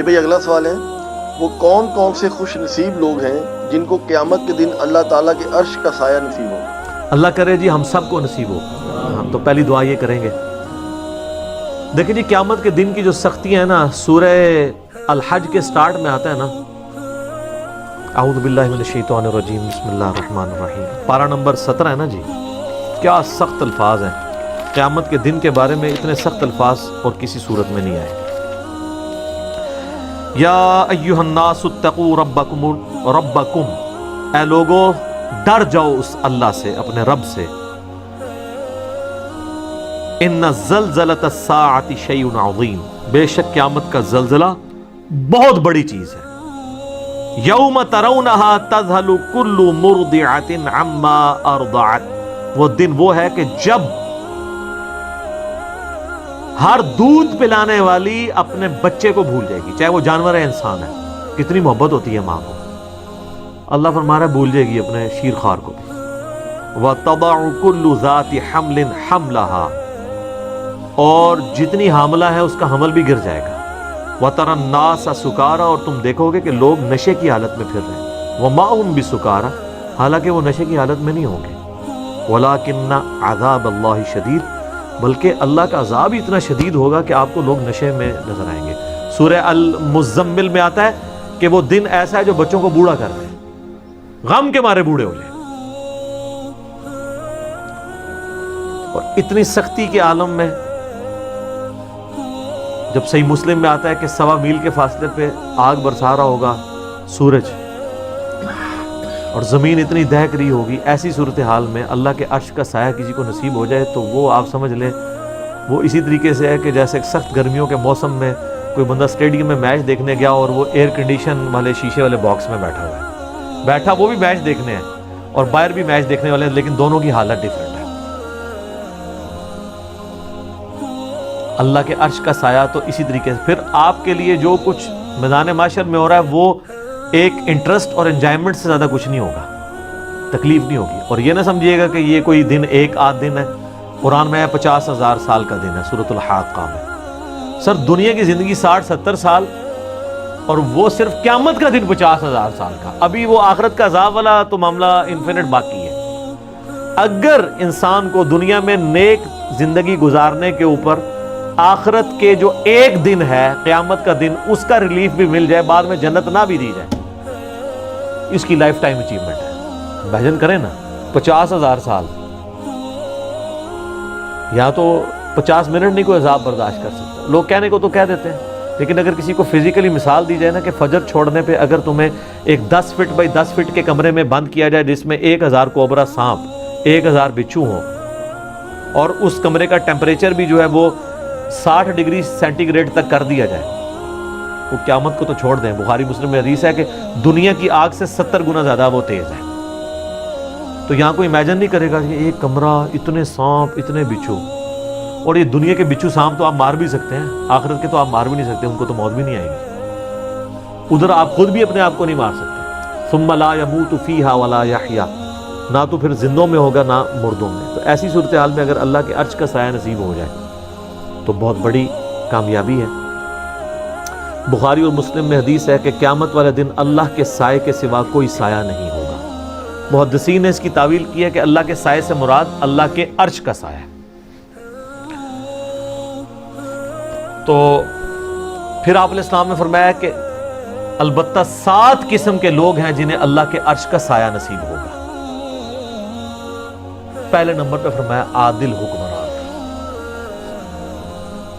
بھائی اگلا سوال ہے، وہ کون کون سے خوش نصیب لوگ ہیں جن کو قیامت کے دن اللہ تعالیٰ کے عرش کا سایہ نصیب ہو؟ اللہ کرے جی ہم سب کو نصیب ہو. ہم تو پہلی دعا یہ کریں گے. دیکھیں جی قیامت کے دن کی جو سختیاں ہیں نا، سورہ الحج کے سٹارٹ میں آتا ہے نا، اعوذ باللہ من الشیطان الرجیم بسم اللہ الرحمن الرحیم، پارہ نمبر 17 ہے نا جی. کیا سخت الفاظ ہیں. قیامت کے دن کے بارے میں اتنے سخت الفاظ اور کسی صورت میں نہیں آئے. یا ایھا الناس اتقوا ربکم، اے لوگو ڈر جاؤ اس اللہ سے، اپنے رب سے. ان زلزلۃ الساعۃ شیء عظیم، بے شک قیامت کا زلزلہ بہت بڑی چیز ہے. یوم ترونھا تذہل کل مرضعۃ عما ارضعت، وہ دن وہ ہے کہ جب ہر دودھ پلانے والی اپنے بچے کو بھول جائے گی، چاہے وہ جانور ہے انسان ہے. کتنی محبت ہوتی ہے ماں کو. اللہ فرما رہا ہے بھول جائے گی اپنے شیر خوار کو بھی. وَتَضَعُ كُلُّ ذَاتِ حَمْلٍ حَمْلَهَا، اور جتنی حاملہ ہے اس کا حمل بھی گر جائے گا. وَتَرَى النَّاسَ سُكَارَى، اور تم دیکھو گے کہ لوگ نشے کی حالت میں پھر رہے ہیں. وَمَا هُمْ بِسُكَارَى، حالانکہ وہ نشے کی حالت میں نہیں ہوں گے. وَلَكِنَّ عَذَابَ اللَّهِ شَدِيدٌ، بلکہ اللہ کا عذاب اتنا شدید ہوگا کہ آپ کو لوگ نشے میں نظر آئیں گے. سورہ المزمل میں آتا ہے کہ وہ دن ایسا ہے جو بچوں کو بوڑھا کر دے، غم کے مارے بوڑھے ہو جائیں. اور اتنی سختی کے عالم میں جب صحیح مسلم میں آتا ہے کہ 1.25 میل کے فاصلے پہ آگ برسا رہا ہوگا سورج، اور زمین اتنی دہک رہی ہوگی، ایسی صورتحال میں اللہ کے عرش کا سایہ کسی کو نصیب ہو جائے تو وہ آپ سمجھ لیں وہ اسی طریقے سے ہے کہ جیسے سخت گرمیوں کے موسم میں کوئی بندہ اسٹیڈیم میں میچ دیکھنے گیا اور وہ ایئر کنڈیشن والے شیشے والے باکس میں بیٹھا ہوا ہے. بیٹھا وہ بھی میچ دیکھنے ہیں اور باہر بھی میچ دیکھنے والے ہیں، لیکن دونوں کی حالت ڈیفرنٹ ہے. اللہ کے عرش کا سایہ تو اسی طریقے سے پھر آپ کے لیے جو کچھ میدان محشر میں ہو رہا ہے وہ ایک انٹرسٹ اور انجوائمنٹ سے زیادہ کچھ نہیں ہوگا، تکلیف نہیں ہوگی. اور یہ نہ سمجھیے گا کہ یہ کوئی دن ایک آدھ دن ہے. قرآن میں ہے 50,000 سال کا دن ہے سورۃ الحاقہ میں. سر دنیا کی زندگی 60-70 سال، اور وہ صرف قیامت کا دن 50,000 سال کا. ابھی وہ آخرت کا عذاب والا تو معاملہ انفینٹ باقی ہے. اگر انسان کو دنیا میں نیک زندگی گزارنے کے اوپر آخرت کے جو ایک دن ہے قیامت کا دن اس کا ریلیف بھی مل جائے، بعد میں جنت نہ بھی دی جائے، اس کی لائف ٹائم اچیومنٹ ہے. امیجن کریں نا 50,000 سال، یا تو 50 منٹ نہیں کوئی عذاب برداشت کر سکتا. لوگ کہنے کو تو کہہ دیتے ہیں، لیکن اگر کسی کو فزیکلی مثال دی جائے نا کہ فجر چھوڑنے پہ اگر تمہیں ایک 10 فٹ بائی 10 فٹ کے کمرے میں بند کیا جائے جس میں 1000 کوبرا سانپ، 1000 بچھو ہوں، اور اس کمرے کا ٹیمپریچر بھی جو ہے وہ 60 ڈگری سینٹی گریڈ تک کر دیا جائے، وہ قیامت کو تو چھوڑ دیں. بخاری مسلم میں حدیث ہے کہ دنیا کی آگ سے 70 گنا زیادہ وہ تیز ہے. تو یہاں کوئی امیجن نہیں کرے گا کہ ایک کمرہ، اتنے سانپ، اتنے بچھو. اور یہ دنیا کے بچھو سانپ تو آپ مار بھی سکتے ہیں، آخرت کے تو آپ مار بھی نہیں سکتے، ان کو تو موت بھی نہیں آئے گی. ادھر آپ خود بھی اپنے آپ کو نہیں مار سکتے. ثم لا يموت فيها ولا يحيى، نہ تو پھر زندوں میں ہوگا نہ مردوں میں. تو ایسی صورتحال میں اگر اللہ کے عرش کا سایہ نصیب ہو جائے تو بہت بڑی کامیابی ہے. بخاری اور مسلم میں حدیث ہے کہ قیامت والے دن اللہ کے سائے کے سوا کوئی سایہ نہیں ہوگا. محدثین نے اس کی تعویل کی ہے کہ اللہ کے سائے سے مراد اللہ کے عرش کا سایہ. تو پھر آپ علیہ السلام نے فرمایا کہ البتہ 7 قسم کے لوگ ہیں جنہیں اللہ کے عرش کا سایہ نصیب ہوگا. پہلے نمبر پہ فرمایا عادل حکمران.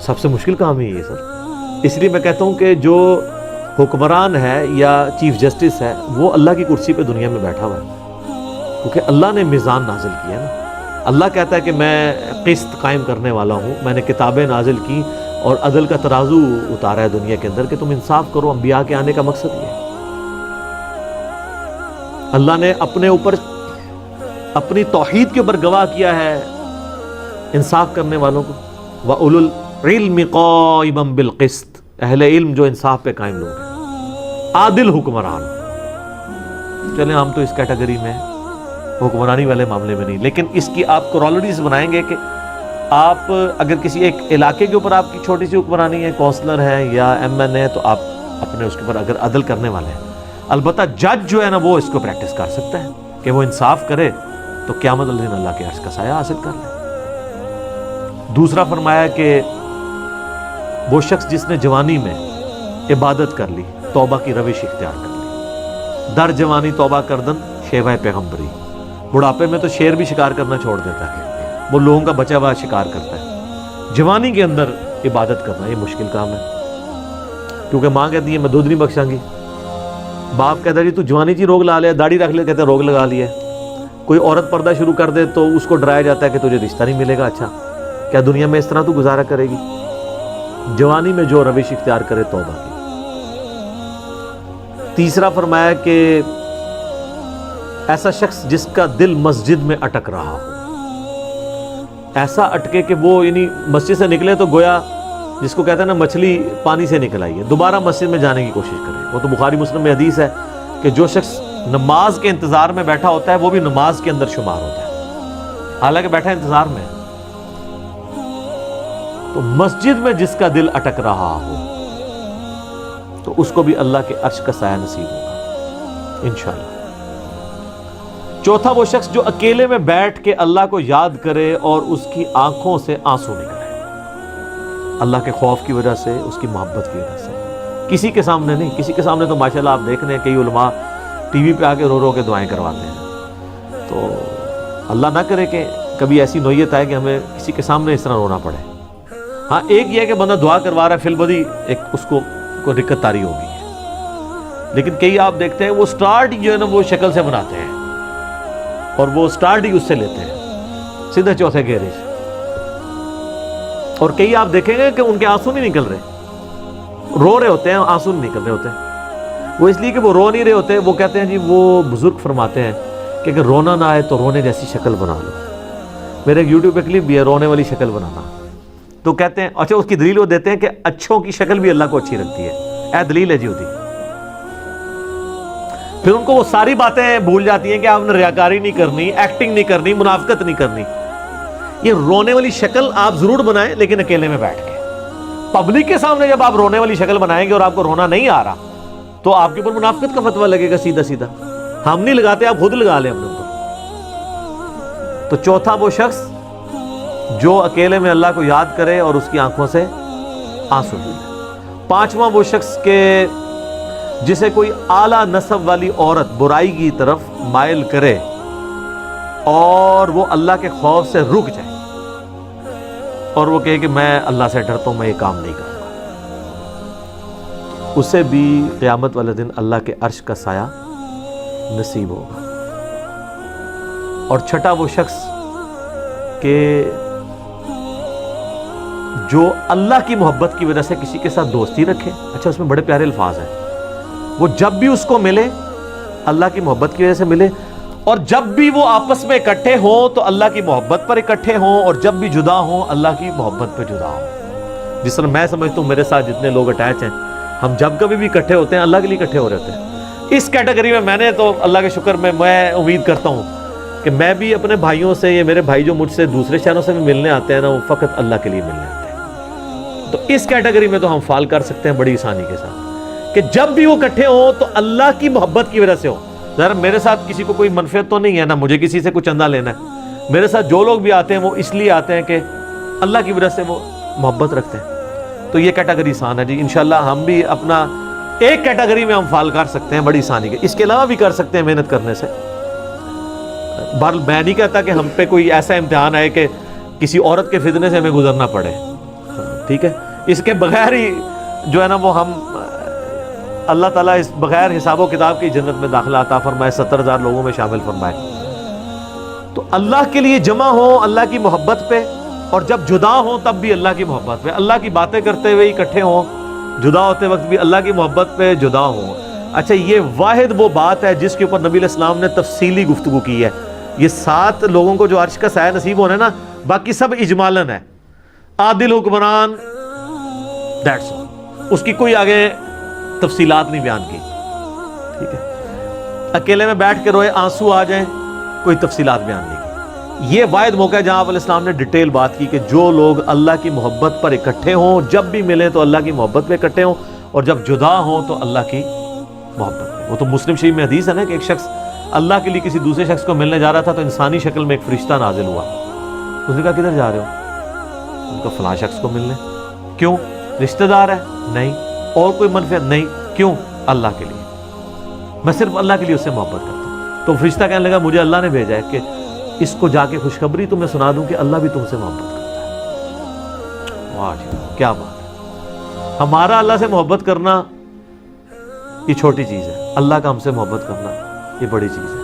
سب سے مشکل کام ہی ہے سر. اس لیے میں کہتا ہوں کہ جو حکمران ہے یا چیف جسٹس ہے وہ اللہ کی کرسی پہ دنیا میں بیٹھا ہوا ہے، کیونکہ اللہ نے میزان نازل کیا نا. اللہ کہتا ہے کہ میں قسط قائم کرنے والا ہوں، میں نے کتابیں نازل کی اور عدل کا ترازو اتارا ہے دنیا کے اندر کہ تم انصاف کرو. انبیاء کے آنے کا مقصد یہ ہے. اللہ نے اپنے اوپر اپنی توحید کے اوپر گواہ کیا ہے انصاف کرنے والوں کو. وَأُولُو الْعِلْمِ قَائِمًا بِالْقِسْطِ، اہل علم جو انصاف پہ قائم لوگ ہیں. عادل حکمران. چلیں ہم تو اس کیٹیگری میں حکمرانی والے معاملے میں نہیں، لیکن اس کی آپ کورالریز بنائیں گے کہ آپ اگر کسی ایک علاقے کے اوپر آپ کی چھوٹی سی حکمرانی ہے، کونسلر ہے یا ایم این ہے، تو آپ اپنے اس کے اوپر اگر عدل کرنے والے ہیں، البتہ جج جو ہے نا وہ اس کو پریکٹس کر سکتا ہے کہ وہ انصاف کرے تو قیامت والے دن اللہ کے عرش کا سایہ حاصل کر لے۔ دوسرا فرمایا کہ وہ شخص جس نے جوانی میں عبادت کر لی، توبہ کی روش اختیار کر لی، در جوانی توبہ کردن شیوہ پیغمبری، بڑھاپے میں تو شیر بھی شکار کرنا چھوڑ دیتا ہے، وہ لوگوں کا بچا ہوا شکار کرتا ہے، جوانی کے اندر عبادت کرنا یہ مشکل کام ہے، کیونکہ ماں کہتی ہے میں دودھ نہیں بخشاں گی، باپ کہتا ہے جی تو جوانی جی روگ لا لیا، داڑھی رکھ لے، کہتے ہیں روگ لگا لیا، کوئی عورت پردہ شروع کر دے تو اس کو ڈرایا جاتا ہے کہ تجھے رشتہ نہیں ملے گا، اچھا کیا دنیا میں اس طرح تو گزارا کرے گی؟ جوانی میں جو روش اختیار کرے توبہ کی۔ تیسرا فرمایا کہ ایسا شخص جس کا دل مسجد میں اٹک رہا ہو، ایسا اٹکے کہ وہ یعنی مسجد سے نکلے تو گویا جس کو کہتے ہیں نا مچھلی پانی سے نکل آئی ہے، دوبارہ مسجد میں جانے کی کوشش کرے۔ وہ تو بخاری مسلم میں حدیث ہے کہ جو شخص نماز کے انتظار میں بیٹھا ہوتا ہے وہ بھی نماز کے اندر شمار ہوتا ہے، حالانکہ بیٹھا انتظار میں ہے۔ تو مسجد میں جس کا دل اٹک رہا ہو تو اس کو بھی اللہ کے عرش کا سایہ نصیب ہوگا انشاءاللہ۔ چوتھا وہ شخص جو اکیلے میں بیٹھ کے اللہ کو یاد کرے اور اس کی آنکھوں سے آنسو نکلے، اللہ کے خوف کی وجہ سے، اس کی محبت کی وجہ سے، کسی کے سامنے نہیں۔ کسی کے سامنے تو ماشاءاللہ آپ دیکھ رہے ہیں کئی علماء ٹی وی پہ آ کے رو رو کے دعائیں کرواتے ہیں، تو اللہ نہ کرے کہ کبھی ایسی نوعیت آئے کہ ہمیں کسی کے سامنے اس طرح رونا پڑے۔ ہاں ایک یہ ہے کہ بندہ دعا کروا رہا ہے، فی البدی ایک اس کو دقت تاری ہو گئی ہے، لیکن کئی آپ دیکھتے ہیں وہ سٹارٹ جو ہے نا وہ شکل سے بناتے ہیں اور وہ سٹارٹ ہی اس سے لیتے ہیں سیدھا چوتھے گیرے سے، اور کئی آپ دیکھیں گے کہ ان کے آنسو نہیں نکل رہے، رو رہے ہوتے ہیں، آنسو نہیں نکل رہے ہوتے ہیں۔ وہ اس لیے کہ وہ رو نہیں رہے ہوتے، وہ کہتے ہیں جی وہ بزرگ فرماتے ہیں کہ اگر رونا نہ آئے تو رونے جیسی شکل بنا لو۔ میرے ایک یوٹیوب پہ کلپ بھی ہے رونے والی شکل بنانا، تو کہتے ہیں اچھا اس کی دلیل وہ دیتے ہیں کہ اچھوں کی شکل بھی اللہ کو اچھی لگتی ہے، اے دلیل ہے جی ہوتی۔ پھر ان کو وہ ساری باتیں بھول جاتی ہیں کہ آپ نے ریاکاری نہیں کرنی، ایکٹنگ نہیں کرنی، منافقت نہیں کرنی۔ یہ رونے والی شکل آپ ضرور بنائیں لیکن اکیلے میں بیٹھ کے۔ پبلک کے سامنے جب آپ رونے والی شکل بنائیں گے اور آپ کو رونا نہیں آ رہا تو آپ کے اوپر منافقت کا فتویٰ لگے گا سیدھا سیدھا۔ ہم نہیں لگاتے، آپ خود لگا لیں اپنے اوپر۔ تو چوتھا وہ شخص جو اکیلے میں اللہ کو یاد کرے اور اس کی آنکھوں سے آنسو نکلے۔ پانچواں وہ شخص کہ جسے کوئی اعلیٰ نسب والی عورت برائی کی طرف مائل کرے اور وہ اللہ کے خوف سے رک جائے اور وہ کہے کہ میں اللہ سے ڈرتا ہوں، میں یہ کام نہیں کروں گا، اسے بھی قیامت والے دن اللہ کے عرش کا سایہ نصیب ہوگا۔ اور چھٹا وہ شخص کہ جو اللہ کی محبت کی وجہ سے کسی کے ساتھ دوستی رکھے، اچھا اس میں بڑے پیارے الفاظ ہیں، وہ جب بھی اس کو ملے اللہ کی محبت کی وجہ سے ملے، اور جب بھی وہ آپس میں اکٹھے ہوں تو اللہ کی محبت پر اکٹھے ہوں، اور جب بھی جدا ہوں اللہ کی محبت پہ جدا ہوں۔ جس طرح میں سمجھتا ہوں میرے ساتھ جتنے لوگ اٹیچ ہیں، ہم جب کبھی بھی اکٹھے ہوتے ہیں اللہ کے لیے اکٹھے ہو رہے ہوتے ہیں۔ اس کیٹیگری میں نے تو اللہ کے شکر میں امید کرتا ہوں کہ میں بھی اپنے بھائیوں سے، یہ میرے بھائی جو مجھ سے دوسرے شہروں سے بھی ملنے آتے ہیں نا، وہ فقط اللہ کے لیے ملنے آتے ہیں۔ تو اس کیٹیگری میں تو ہم فال کر سکتے ہیں بڑی آسانی کے ساتھ کہ جب بھی وہ اکٹھے ہوں تو اللہ کی محبت کی وجہ سے ہو۔ ذرا میرے ساتھ کسی کو کوئی منفعت تو نہیں ہے نا، مجھے کسی سے کچھ چندہ لینا ہے، میرے ساتھ جو لوگ بھی آتے ہیں وہ اس لیے آتے ہیں کہ اللہ کی وجہ سے وہ محبت رکھتے ہیں۔ تو یہ کیٹیگری آسان ہے جی، انشاءاللہ ہم بھی اپنا ایک کیٹیگری میں ہم فال کر سکتے ہیں بڑی آسانی کے، اس کے علاوہ بھی کر سکتے ہیں محنت کرنے سے۔ بہرحال میں نہیں کہتا کہ ہم پہ کوئی ایسا امتحان ہے کہ کسی عورت کے فتنے سے ہمیں گزرنا پڑے، ٹھیک ہے، اس کے بغیر ہی جو ہے نا وہ ہم اللہ تعالیٰ اس بغیر حساب و کتاب کی جنت میں داخلہ عطا فرمائے، 70,000 لوگوں میں شامل فرمائے۔ تو اللہ کے لیے جمع ہوں اللہ کی محبت پہ، اور جب جدا ہوں تب بھی اللہ کی محبت پہ، اللہ کی باتیں کرتے ہوئے اکٹھے ہوں، جدا ہوتے وقت بھی اللہ کی محبت پہ جدا ہوں۔ اچھا یہ واحد وہ بات ہے جس کے اوپر نبی علیہ السلام نے تفصیلی گفتگو کی ہے۔ یہ 7 لوگوں کو جو عرش کا سایہ نصیب ہونا ہے نا، باقی سب اجمالاً ہے، عادل حکمران، دیٹس آل، اس کی کوئی آگے تفصیلات نہیں بیان کی، ٹھیک ہے۔ اکیلے میں بیٹھ کے روئے آنسو آ جائیں، کوئی تفصیلات بیان نہیں کی۔ یہ واحد موقع ہے جہاں آپ علیہ السلام نے ڈیٹیل بات کی کہ جو لوگ اللہ کی محبت پر اکٹھے ہوں، جب بھی ملیں تو اللہ کی محبت پہ اکٹھے ہوں، اور جب جدا ہوں تو اللہ کی محبت پہ۔ وہ تو مسلم شریف میں حدیث ہے نا کہ ایک شخص اللہ کے لیے کسی دوسرے شخص کو ملنے جا رہا تھا تو انسانی شکل میں ایک فرشتہ نازل ہوا۔ اس نے کہا کدھر جا رہے ہو؟ ان کا فلاں شخص کو ملنے۔ کیوں؟ رشتہ دار ہے؟ نہیں۔ اور کوئی منفعت؟ نہیں۔ کیوں؟ اللہ کے لیے، میں صرف اللہ کے لیے اس سے محبت کرتا ہوں۔ تو فرشتہ کہنے لگا مجھے اللہ نے بھیجا ہے کہ اس کو جا کے خوشخبری تمہیں سنا دوں کہ اللہ بھی تم سے محبت کرتا ہے۔ واہ جی، کیا بات ہے! ہمارا اللہ سے محبت کرنا یہ چھوٹی چیز ہے، اللہ کا ہم سے محبت کرنا یہ بڑی چیز ہے۔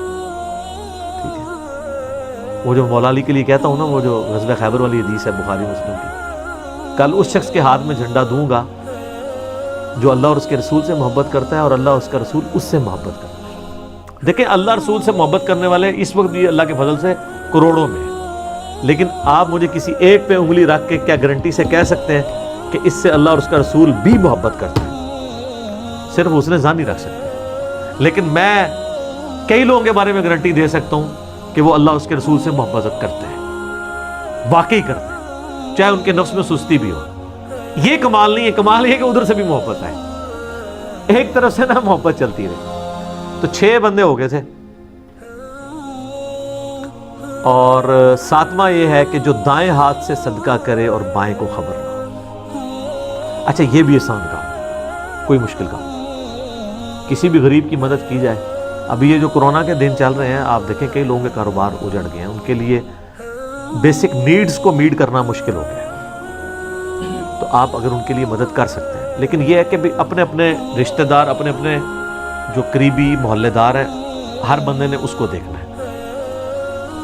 ٹھیک ہے، وہ جو مولا علی کے لیے کہتا ہوں نا، وہ جو غزوہ خیبر والی حدیث ہے بخاری مسلم کی، کل اس شخص کے ہاتھ میں جھنڈا دوں گا جو اللہ اور اس کے رسول سے محبت کرتا ہے اور اللہ اور اس کا رسول اس سے محبت کرتا ہے۔ دیکھیں اللہ رسول سے محبت کرنے والے اس وقت بھی اللہ کے فضل سے کروڑوں میں ہیں، لیکن آپ مجھے کسی ایک پہ انگلی رکھ کے کیا گارنٹی سے کہہ سکتے ہیں کہ اس سے اللہ اور اس کا رسول بھی محبت کرتا ہے؟ صرف اس نے ظاہر نہیں رکھ سکتے، لیکن میں کئی لوگوں کے بارے میں گارنٹی دے سکتا ہوں کہ وہ اللہ اور اس کے رسول سے محبت کرتے ہیں، واقعی کرتے ہیں، چاہے ان کے نفس میں سستی بھی ہو۔ یہ کمال نہیں ہے، کمال یہ ہے کہ ادھر سے بھی محبت آئے، ایک طرف سے نہ محبت چلتی رہے۔ تو 6 بندے ہو گئے تھے، اور 7واں یہ ہے کہ جو دائیں ہاتھ سے صدقہ کرے اور بائیں کو خبر نہ ہو۔ اچھا یہ بھی آسان کام، کوئی مشکل کام، کسی بھی غریب کی مدد کی جائے۔ ابھی یہ جو کورونا کے دن چل رہے ہیں، آپ دیکھیں کئی لوگوں کے کاروبار اجڑ گئے ہیں، ان کے لیے بیسک نیڈز کو میٹ کرنا مشکل ہو گیا ہے، تو آپ اگر ان کے لیے مدد کر سکتے ہیں۔ لیکن یہ ہے کہ بھی اپنے اپنے رشتہ دار، اپنے اپنے جو قریبی محلے دار ہیں، ہر بندے نے اس کو دیکھنا ہے،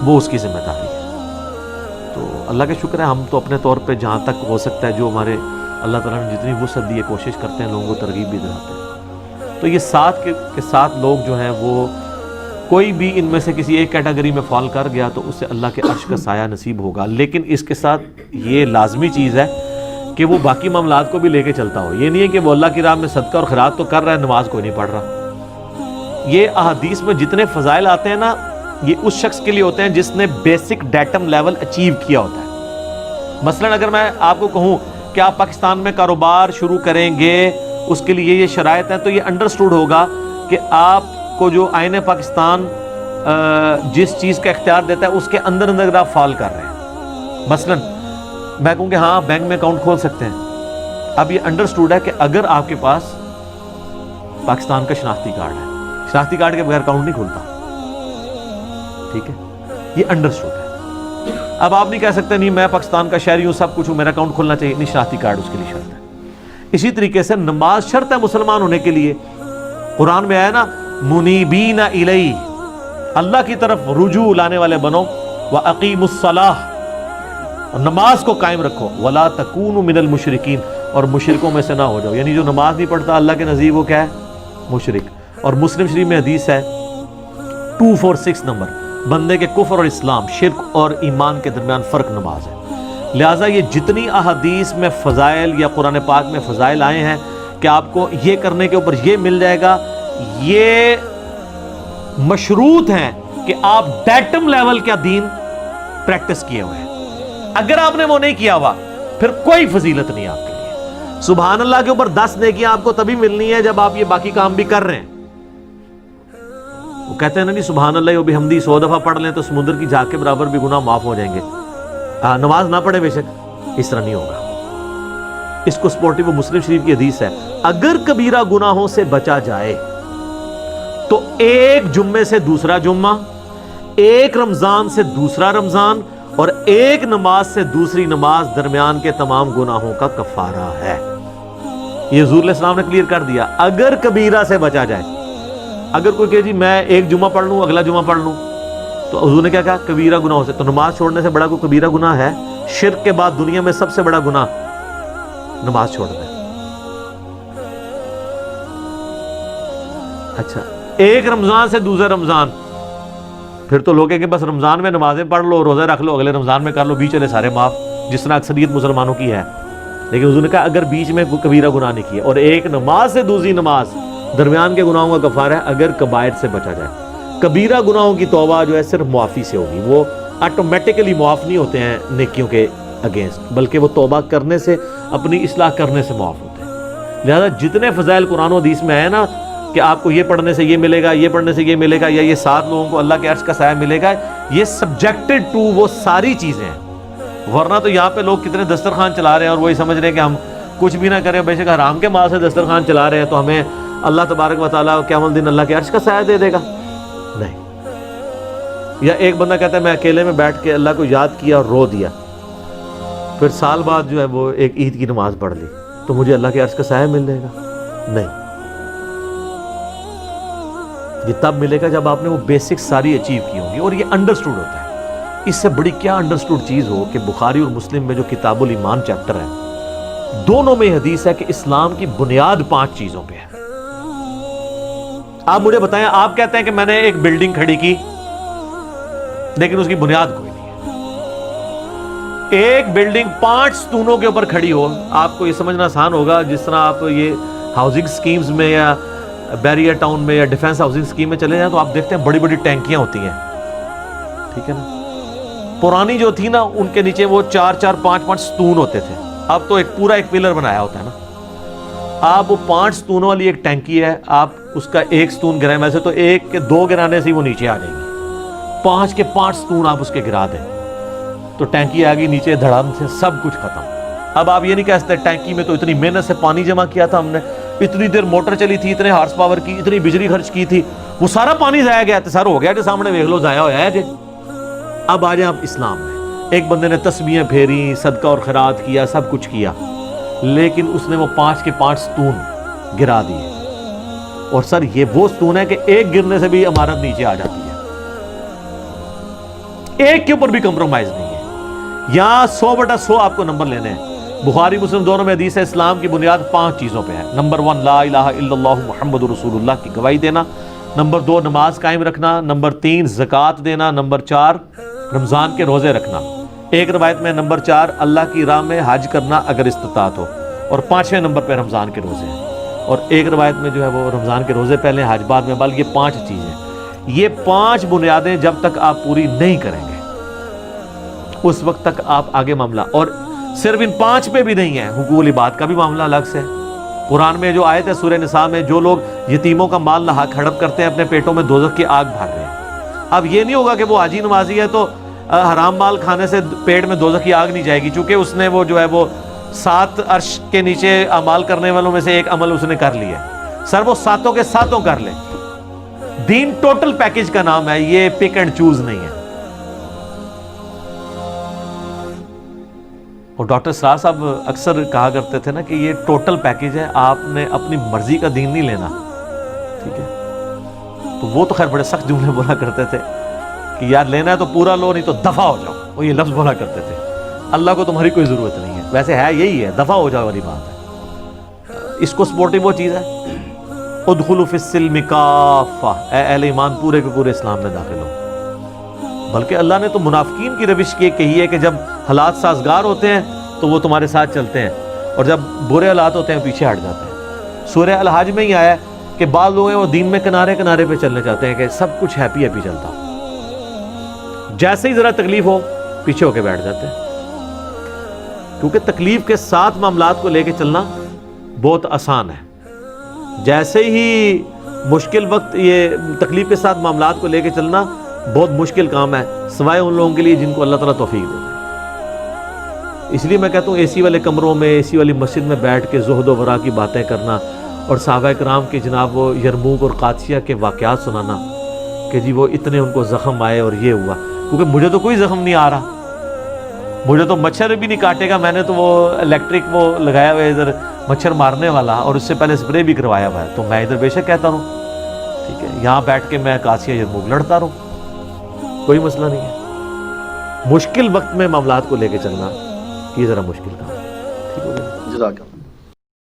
وہ اس کی ذمہ داری ہے۔ تو اللہ کا شکر ہے، ہم تو اپنے طور پہ جہاں تک ہو سکتا ہے، جو ہمارے اللہ تعالیٰ نے جتنی وسعت دی ہے، کوشش کرتے ہیں، لوگوں کو ترغیب بھی دلاتے ہیں۔ تو یہ 7 کے 7 لوگ جو ہیں، وہ کوئی بھی ان میں سے کسی ایک کیٹیگری میں فال کر گیا تو اسے اللہ کے عرش کا سایہ نصیب ہوگا۔ لیکن اس کے ساتھ یہ لازمی چیز ہے کہ وہ باقی معاملات کو بھی لے کے چلتا ہو۔ یہ نہیں ہے کہ وہ اللہ کی راہ میں صدقہ اور خیرات تو کر رہا ہے، نماز کوئی نہیں پڑھ رہا۔ یہ احادیث میں جتنے فضائل آتے ہیں نا، یہ اس شخص کے لیے ہوتے ہیں جس نے بیسک ڈیٹم لیول اچیو کیا ہوتا ہے۔ مثلا اگر میں آپ کو کہوں کہ آپ پاکستان میں کاروبار شروع کریں گے، اس کے لیے یہ شرائط ہیں، تو یہ انڈرسٹوڈ ہوگا کہ آپ کو جو آئین پاکستان جس چیز کا اختیار دیتا ہے، اس کے اندر اگر آپ فال کر رہے ہیں۔ مثلا میں کہوں کہ ہاں بینک میں اکاؤنٹ کھول سکتے ہیں، اب یہ انڈرسٹوڈ ہے کہ اگر آپ کے پاس پاکستان کا شناختی کارڈ ہے، شناختی کارڈ کے بغیر اکاؤنٹ نہیں کھولتا، ٹھیک ہے، یہ انڈرسٹوڈ ہے۔ اب آپ نہیں کہہ سکتے نہیں میں پاکستان کا شہری ہوں، سب کچھ ہوں، میرا اکاؤنٹ کھولنا چاہیے، نہیں، شناختی کارڈ اس کے لیے شرط ہے۔ اسی طریقے سے نماز شرط ہے مسلمان ہونے کے لیے۔ قرآن میں آیا نا، منیبین الیہ، اللہ کی طرف رجوع لانے والے بنو، وَأَقِیمُوا الصَّلَاةَ، اور نماز کو قائم رکھو، وَلَا تَكُونُوا مِنَ الْمُشْرِكِينَ، اور مشرکوں میں سے نہ ہو جاؤ۔ یعنی جو نماز نہیں پڑھتا اللہ کے نزدیک وہ کیا ہے؟ مشرک۔ اور مسلم شریف میں حدیث ہے 246 نمبر، بندے کے کفر اور اسلام، شرک اور ایمان کے درمیان فرق نماز ہے۔ لہٰذا یہ جتنی احادیث میں فضائل یا قرآن پاک میں فضائل آئے ہیں کہ آپ کو یہ کرنے کے اوپر یہ مل جائے گا، یہ مشروط ہیں کہ آپ ڈیٹم لیول کا دین پریکٹس کیے ہوئے ہیں۔ اگر آپ نے وہ نہیں کیا ہوا، پھر کوئی فضیلت نہیں آپ کے لیے۔ سبحان اللہ کے اوپر 10 نیکیاں آپ کو تبھی ملنی ہے جب آپ یہ باقی کام بھی کر رہے ہیں۔ وہ کہتے ہیں نا نہیں، سبحان اللہ و بحمدہ 100 دفعہ پڑھ لیں تو سمندر کی جھاگ کے برابر بھی گناہ معاف ہو جائیں گے۔ نماز نہ پڑھے بے شک، اس طرح نہیں ہوگا۔ اس کو سپورٹی وہ مسلم شریف کی حدیث ہے، اگر کبیرہ گناہوں سے بچا جائے تو ایک جمعے سے دوسرا جمعہ، ایک رمضان سے دوسرا رمضان، اور ایک نماز سے دوسری نماز درمیان کے تمام گناہوں کا کفارہ ہے۔ یہ حضور علیہ السلام نے کلیئر کر دیا، اگر کبیرہ سے بچا جائے۔ اگر کوئی کہ جی میں ایک جمعہ پڑھ لوں اگلا جمعہ پڑھ لوں، تو حضور نے کیا کہا؟ کبیرہ گناہوں سے۔ تو نماز چھوڑنے سے بڑا کوئی کبیرہ گناہ ہے؟ شرک کے بعد دنیا میں سب سے بڑا گناہ نماز چھوڑنا ہے۔ اچھا، ایک رمضان سے دوسرا رمضان، پھر تو لوگ ہیں کہ بس رمضان میں نمازیں پڑھ لو، روزے رکھ لو، اگلے رمضان میں کر لو، بیچ والے سارے معاف، جس طرح اکثریت مسلمانوں کی ہے۔ لیکن حضور نے کہا اگر بیچ میں کوئی کبیرہ گناہ نہیں کیا، اور ایک نماز سے دوسری نماز درمیان کے گناہوں کا کفارہ ہے اگر کبائر سے بچا جائے۔ کبیرہ گناہوں کی توبہ جو ہے صرف معافی سے ہوگی، وہ آٹومیٹکلی معاف نہیں ہوتے ہیں نیکیوں کے اگینسٹ، بلکہ وہ توبہ کرنے سے، اپنی اصلاح کرنے سے معاف ہوتے ہیں۔ لہذا جتنے فضائل قرآن و حدیث میں آئے نا کہ آپ کو یہ پڑھنے سے یہ ملے گا، یہ پڑھنے سے یہ ملے گا، یا یہ 7 لوگوں کو اللہ کے عرش کا سایہ ملے گا، یہ سبجیکٹڈ ٹو وہ ساری چیزیں ہیں۔ ورنہ تو یہاں پہ لوگ کتنے دسترخوان چلا رہے ہیں اور وہی سمجھ رہے ہیں کہ ہم کچھ بھی نہ کریں، بے شک حرام کے مال سے دسترخوان چلا رہے ہیں تو ہمیں اللہ تبارک و تعالیٰ قیامت الدین اللہ کے عرش کا سایہ دے دے گا۔ نہیں۔ یا ایک بندہ کہتا ہے میں اکیلے میں بیٹھ کے اللہ کو یاد کیا اور رو دیا، پھر سال بعد جو ہے وہ ایک عید کی نماز پڑھ لی، تو مجھے اللہ کے عرش کا سایہ مل جائے گا؟ نہیں، یہ تب ملے گا جب آپ نے وہ بیسک ساری اچیو کی ہوں گی، اور یہ انڈرسٹوڈ ہوتا ہے۔ اس سے بڑی کیا انڈرسٹوڈ چیز ہو کہ بخاری اور مسلم میں جو کتاب الایمان چیپٹر ہے، دونوں میں حدیث ہے کہ اسلام کی بنیاد 5 چیزوں پہ ہے۔ آپ مجھے بتائیں، آپ کہتے ہیں کہ میں نے ایک بلڈنگ کھڑی کی لیکن اس کی بنیاد کوئی نہیں ہے۔ ایک بلڈنگ 5 ستونوں کے اوپر کھڑی ہو، آپ کو یہ سمجھنا آسان ہوگا جس طرح آپ یہ ہاؤسنگ سکیمز میں یا بیریئر ٹاؤن میں یا ڈیفنس ہاؤسنگ سکیم میں چلے جائیں تو آپ دیکھتے ہیں بڑی بڑی ٹینکیاں ہوتی ہیں، ٹھیک ہے نا۔ پرانی جو تھی نا ان کے نیچے وہ 4-4 5-5 ستون ہوتے تھے، اب تو ایک پورا ایک پلر بنایا ہوتا ہے نا۔ آپ وہ 5 ستونوں والی ایک ٹینکی ہے، آپ اس کا ایک ستون گرائیں، ویسے تو 1 کے 2 گرانے سے وہ نیچے آ جائیں گی، 5 کے 5 ستون آپ اس کے گرا دیں تو ٹینکی آ گئی نیچے، دھڑام سے سب کچھ ختم۔ اب آپ یہ نہیں کہہ سکتے ٹینکی میں تو اتنی محنت سے پانی جمع کیا تھا ہم نے، اتنی دیر موٹر چلی تھی، اتنے ہارس پاور کی، اتنی بجلی خرچ کی تھی، وہ سارا پانی ضائع گیا، سر ہو گیا کہ سامنے دیکھ لو ضائع ہوا ہے جی۔ اب آ جائیں آپ اسلام میں، ایک بندے نے تسبیحیں پھیری، صدقہ اور خیرات کیا، سب کچھ کیا، لیکن اس نے وہ 5 کے 5 ستون گرا دیے، اور سر یہ وہ ستون ہے کہ ایک گرنے سے بھی عمارت نیچے آ جاتی ہے، ایک کے اوپر بھی کمپرومائز نہیں ہے۔ یہاں 100/100 آپ کو نمبر لینے ہیں۔ بخاری مسلم دونوں میں حدیث ہے اسلام کی بنیاد 5 چیزوں پہ ہے۔ نمبر 1 لا الہ الا اللہ محمد رسول اللہ کی گواہی دینا، نمبر 2 نماز قائم رکھنا، نمبر 3 زکوٰۃ دینا، نمبر 4 رمضان کے روزے رکھنا، ایک روایت میں نمبر 4 اللہ کی راہ میں حج کرنا اگر استطاعت ہو، اور 5ویں نمبر پہ رمضان کے روزے ہیں، اور ایک روایت میں جو ہے وہ رمضان کے روزے پہلے حج بعد میں، بلکہ یہ 5 چیزیں، یہ 5 بنیادیں جب تک آپ پوری نہیں کریں گے اس وقت تک آپ آگے معاملہ، اور صرف ان 5 پہ بھی نہیں ہے، حقوق العباد کا بھی معاملہ الگ سے ہے۔ قرآن میں جو آیت ہے سورہ نساء میں، جو لوگ یتیموں کا مال ناحق ہڑپ کرتے ہیں اپنے پیٹوں میں دوزخ کی آگ بھر رہے ہیں۔ اب یہ نہیں ہوگا کہ وہ حاجی نمازی ہے تو حرام مال کھانے سے پیٹ میں دوزخ کی آگ نہیں جائے گی، چونکہ اس نے وہ جو ہے وہ 7 عرش کے نیچے اعمال کرنے والوں میں سے ایک عمل اس نے کر لیا ہے، سر وہ 7 کے 7 کر لے۔ دین ٹوٹل پیکج کا نام ہے، یہ پک اینڈ چوز نہیں ہے۔ اور ڈاکٹر سرار صاحب اکثر کہا کرتے تھے نا کہ یہ ٹوٹل پیکج ہے، آپ نے اپنی مرضی کا دین نہیں لینا، ٹھیک ہے۔ تو وہ تو خیر بڑے سخت جملے بولا کرتے تھے کہ یار لینا ہے تو پورا لو، نہیں تو دفع ہو جاؤ، وہ یہ لفظ بولا کرتے تھے۔ اللہ کو تمہاری کوئی ضرورت نہیں ہے، ویسے ہے یہی ہے، دفع ہو جاؤ والی بات ہے۔ اس کو سپورٹنگ وہ چیز ہے، ادخلوا فی السلم کافہ، اے اہل ایمان پورے کے پورے اسلام میں داخل ہو۔ بلکہ اللہ نے تو منافقین کی روش یہ کہی ہے کہ جب حالات سازگار ہوتے ہیں تو وہ تمہارے ساتھ چلتے ہیں، اور جب برے حالات ہوتے ہیں پیچھے ہٹ جاتے ہیں۔ سورہ الحج میں ہی آیا ہے کہ بعض لوگ ہیں وہ دین میں کنارے کنارے پہ چلنے چاہتے ہیں کہ سب کچھ ہیپی ہیپی چلتا ہو، جیسے ہی ذرا تکلیف ہو پیچھے ہو کے بیٹھ جاتے ہیں، کیونکہ تکلیف کے ساتھ معاملات کو لے کے چلنا بہت آسان ہے۔ جیسے ہی مشکل وقت، یہ تکلیف کے ساتھ معاملات کو لے کے چلنا بہت مشکل کام ہے، سوائے ان لوگوں کے لیے جن کو اللہ تعالیٰ توفیق دیتا ہے۔ اس لیے میں کہتا ہوں اے سی والے کمروں میں، اے سی والی مسجد میں بیٹھ کے زہد و ورا کی باتیں کرنا، اور صحابہ کرام کے جناب وہ یرموک اور قادسیہ کے واقعات سنانا کہ جی وہ اتنے ان کو زخم آئے اور یہ ہوا، کیونکہ مجھے تو کوئی زخم نہیں آ رہا، مجھے تو مچھر بھی نہیں کاٹے گا، میں نے تو وہ الیکٹرک وہ لگایا ہوا ہے ادھر مچھر مارنے والا، اور اس سے پہلے اسپرے بھی کروایا ہوا ہے، تو میں ادھر بے شک کہتا ہوں ٹھیک ہے، یہاں بیٹھ کے میں قادسیہ یرموک لڑتا رہوں، کوئی مسئلہ نہیں ہے۔ مشکل وقت میں معاملات کو لے کے چلنا یہ ذرا مشکل کام ہے، ٹھیک ہو گیا۔ جزاک اللہ۔